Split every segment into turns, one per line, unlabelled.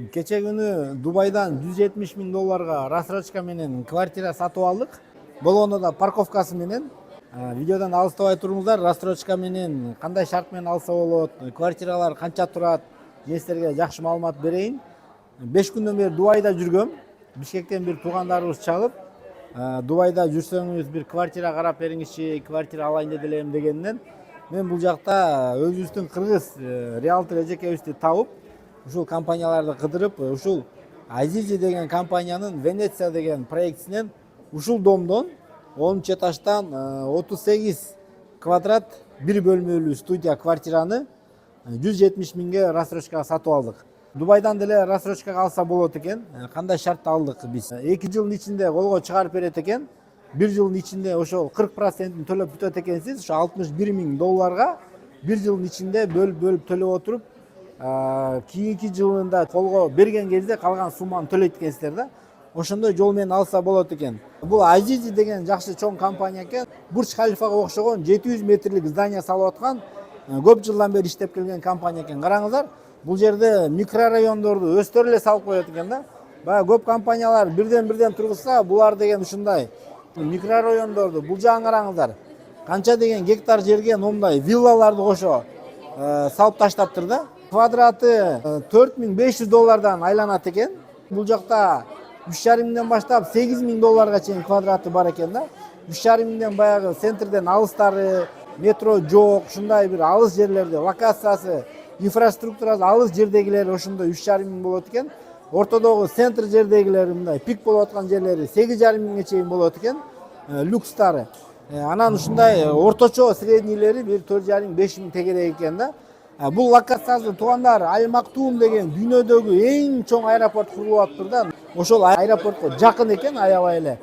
Кече күнү Дубайдан 170 миң долларга рассрочка менен квартира сатып алдык. Болгондо да парковкасы менен. Видеодан алыстабай туруңуздар, рассрочка менен кандай шарт менен алса болот, квартиралар канча турат, мен силерге жакшы маалымат берейин. 5 күндөн бери Дубайда жүргөм. Бишкектен бир туугандарыбыз чалып, Дубайда жүрсөңүз бир квартира карап бериңизчи, квартира алайын элем дегенден, мен бул жакта өзүбүздүн кыргыз риэлтор эжекебизди табып, ушул компанияларды кыдырып, ушул Азизи деген компаниянын Венеция деген проектисинен ушул домдон 10 этаждан 38 квадрат бир бөлмөлүү студия квартираны 170 миңге рассрочкага сатып алдык. Дубайдан деле рассрочкага алса болот экен. Кандай шартта алдык биз? 2 жылдын ичинде колго чыгарып берет экен. 1 жылдын ичинде ошол 40%-ин төлөп бүтөт экенсиз. Ошо 61 миң долларга 1 жылдын ичинде бөлүп төлөп отуруп, кийинки жылында колго берген кезде калган сумманы төлөйт экенсиздер да. Ошондой жол менен алса болот экен. Бул Азизи деген жакшы чоң компания экен. Бурдж Халифага окшогон 700 метрлик здание салып аткан, көп жылдан бери иштеп келген компания экен. Караңыздар, бул жерде микрорайондорду өздөрү эле салып коет экен да. Баягы көп компаниялар бирден тургузса, булар деген ушундай микрорайондорду бул жагын караңыздар. Канча деген гектар жерге момундай виллаларды кошо салып таштаптыр да. Квадраты 4500 доллардан айланат экен. Бул жакта 3,5 миңден баштап 8 миң долларга чейин квадраты бар экен да. 3,5 миңден баягы центрден алыстары, метро жок, ушундай бир алыс жерлерде локациясы, инфраструктурасы алыс жердегилер ошондой 3,5 миң болот экен. Ортодогу центр жердегилер мындай пик болуп аткан жерлери 8,5 миңге чейин болот экен. Люкстары. Анан ушундай орточо среднийлери бир 4,5-5 миң тегерек экен да. Бул локациясы туугандар Аль-Мактум деген дүйнөдөгү эң чоң аэропорт курулуп атыптыр да. Ошол аэропортко жакын экен, аябай эле.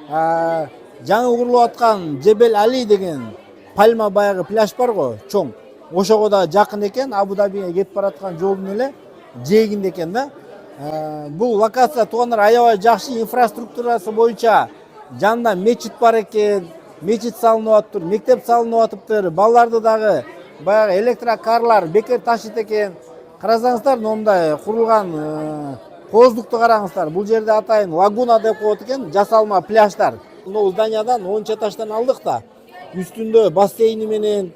Жаңы курулуп аткан Жебел Али деген Пальма баягы пляж бар го, чоң. Ошого да жакын экен, Абу-Дабиге кетип бараткан жолдун эле жээгинде экен да. Бул локация туугандар аябай жакшы, инфраструктурасы боюнча жанында мечит бар экен, мечит салынып атыптыр, мектеп салынып атыптыр, балдарды дагы баягы электрокарлар бекер ташыйт экен. Карасаңыздар, момундай курулган кооздукту караңыздар. Бул жерде атайын лагуна деп коет экен, жасалма пляждар. Бул зданиядан 10 этаждан алдык да. Үстүндө бассейни менен,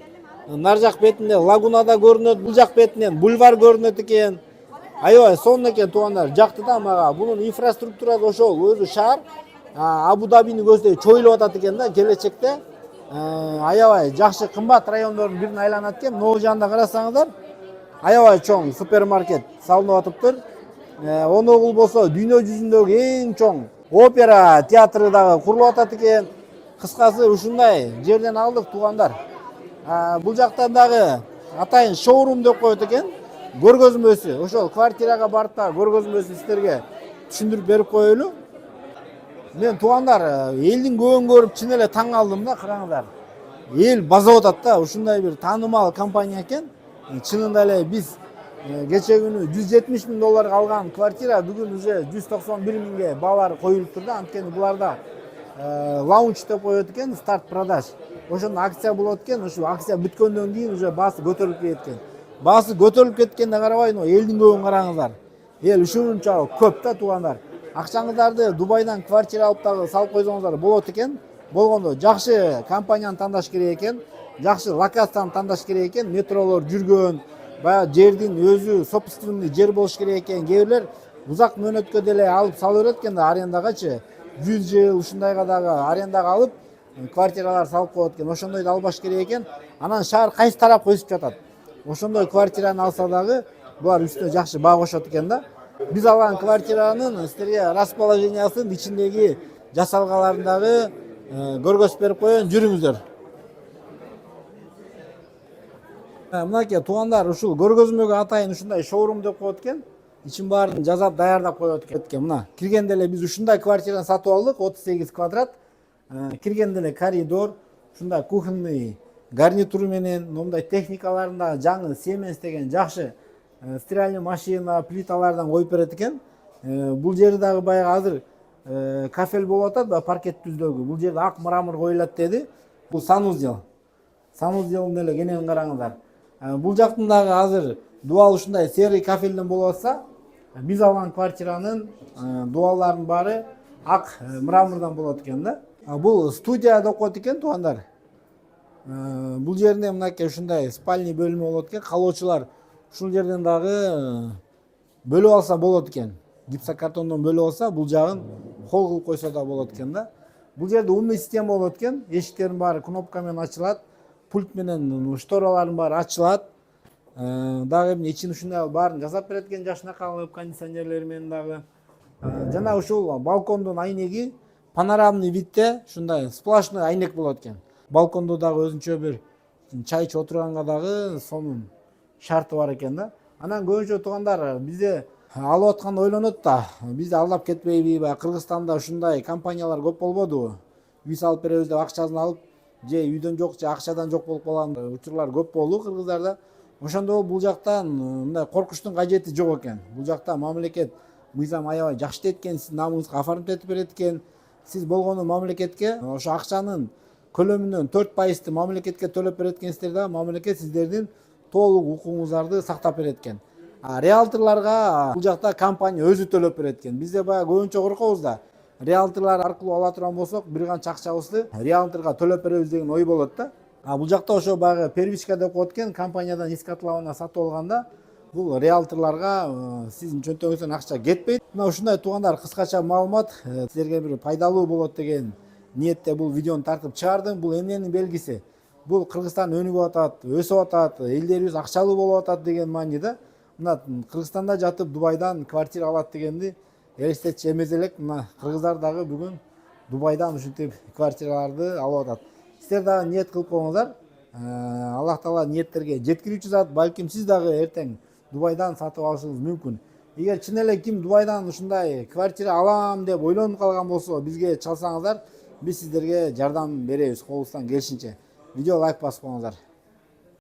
нар жак бетинде лагуна да көрүнөт, бул жак бетинен бульвар көрүнөт экен. Аябай сонун экен туугандар, жакты да мага. Бунун инфраструктурасы ошол өзү шаар Абу-Дабини көздөй чоюлуп атат экен да келечекте. Аябай жакшы кымбат райондордун бирин айланат экен. Могу жагында карасаңыздар, аябай чоң супермаркет салынып атыптыр. Оногул болсо дүйнө жүзүндөгү эң чоң опера театры дагы курулуп атат экен. Кыскасы ушундай жерден алдык туугандар. Бул жактан дагы атайын шоурум деп коет экен. Көргөзмөсү, ошол квартирага барып та көргөзмөсүн силерге түшүндүрүп берип коелу. Мен туугандар элдин көбүн көрүп чын эле таң калдым да, караңыздар. Эл базап атат да, ушундай бир таанымал компания экен. Чынында эле биз кече күнү 170 миң долларга алган квартира бүгүн уже 191 миңге баалары коюлуптур да. Анткени буларда лаунч деп коет экен, старт продаж. Ошондо акция болот экен, ошол акция бүткөндөн кийин уже баасы көтөрүлүп кеткен. Баасы көтөрүлүп кеткенде карабай, элдин көбүн караңыздар. Эл ушунча көп да туугандар. Акчаңыздарды Дубайдан квартира алып дагы салып койсоңуздар болот экен. Болгондо жакшы компанияны тандаш керек экен, жакшы локацияны тандаш керек экен. Метролор жүргөн, баягы жердин өзү собственный жер болуш керек экен. Кээ бирлер узак мөөнөткө деле алып сала берет экен да, арендагачы 100 жыл ушундайга дагы арендага алып квартиралар салып коет экен. Ошондойду албаш керек экен. Анан шаар кайсы тарап өсүп жатат. Ошондой квартираны алса дагы булар үстүнө жакшы баа кошот экен да. Биз алган квартиранын силерге расположениясын, ичиндеги жасалгаларын дагы көргөзүп берип коеюн, жүрүңүздөр. Мынакей туугандар, ушул көргөзмөгө атайын ушундай шоурум деп коет экен. Ичин баарын жазап даярдап коет экен. Мына киргенде эле биз ушундай квартираны сатып алдык, 38 квадрат. Киргенде эле коридор, ушундай кухонный гарнитуру менен, момундай техникаларында жаңы Siemens деген жакшы стиральный машина, плиталардан коюп берет экен. Бул жери дагы баягы азыр кафель болуп атат, паркет түздөгү. Бул жерде ак мрамор коюлат деди. Бул санузел. Санузелдин эле кененин караңыздар. Бул жактын дагы азыр дуал ушундай серый кафелден болуп атса, Биз алган квартиранын дубалдарынын баары ак мрамордон болот экен да. Бул студияда окуйт экен туугандар. Бул жеринде мынакей ушундай спальный бөлмө болот экен. Калоочулар ушул жерден дагы бөлүп алса болот экен. Гипсокартондон бөлүп алса, бул жагын хол кылып койсо да болот экен да. Бул жерде умный система болот экен. Эшиктердин баары кнопка менен ачылат. Пульт менен шторалардын баары ачылат. Дагы ичин ушундай баарын жасап берет экен, жашына калып, кондиционерлери менен дагы. Жана ушул балкондун айнеги панорамный видте ушундай сплошной айнек болот экен. Балкондо дагы өзүнчө бир чай ичип отурганга дагы сонун шарты бар экен да. Анан көбүнчө туугандар бизде алып атканда ойлонот да, бизди алдап кетпейби, баягы Кыргызстанда ушундай компаниялар көп болбодубу? Үй салып беребиз деп акчасын алып, же үйдөн жок, же акчадан жок болуп калган учурлар көп болду кыргыздарда. Ошондо бул жактан мындай коркучтун кажети жок экен. Бул жакта мамлекет мыйзам аябай жакшы дейт экен, сиздин намыңызга оформить берет экен. Сиз болгону мамлекетке ошо акчанын көлөмүнөн 4%-ты мамлекетке төлөп берет экенсиздер да, мамлекет сиздердин толук укугуңуздарды сактап берет экен. Риэлторлорго бул жакта компания өзү төлөп берет экен. Бизде баягы көбүнчө коркобуз да. Риэлторлор аркылуу ала турган болсок, бир канча акчабызды риэлторго төлөп беребиз деген ой болот да. Бул жакта ошо баягы первичка деп коет экен, компаниядан искотлавана сатып алганда бул риэлторлорго сиздин чөнтөгүңүздөн акча кетпейт. Мына ушундай туугандар кыскача маалымат силерге бир пайдалуу болот деген ниетте бул видеону тартып чыгардым. Бул эмненин белгиси? Бул Кыргызстан өнүгүп атат, өсүп атат, элдерибиз акчалуу болуп атат деген мааниде. Мына Кыргызстанда жатып Дубайдан квартира алат дегенди элестетчү эмес элек. Мына кыргыздар дагы бүгүн Дубайдан ушинтип квартираларды алып атат. Сиздер дагы ниет кылып коюңуздар. Аллах таала ниеттерге жеткирүүчү зат. Балким сиз дагы эртең Дубайдан сатып алышыңыз мүмкүн. Эгер чын эле ким Дубайдан ушундай квартира алам деп ойлонуп калган болсо, бизге чалсаңыздар, биз сиздерге жардам беребиз колубуздан келишинче. Видео лайк басып коюңуздар.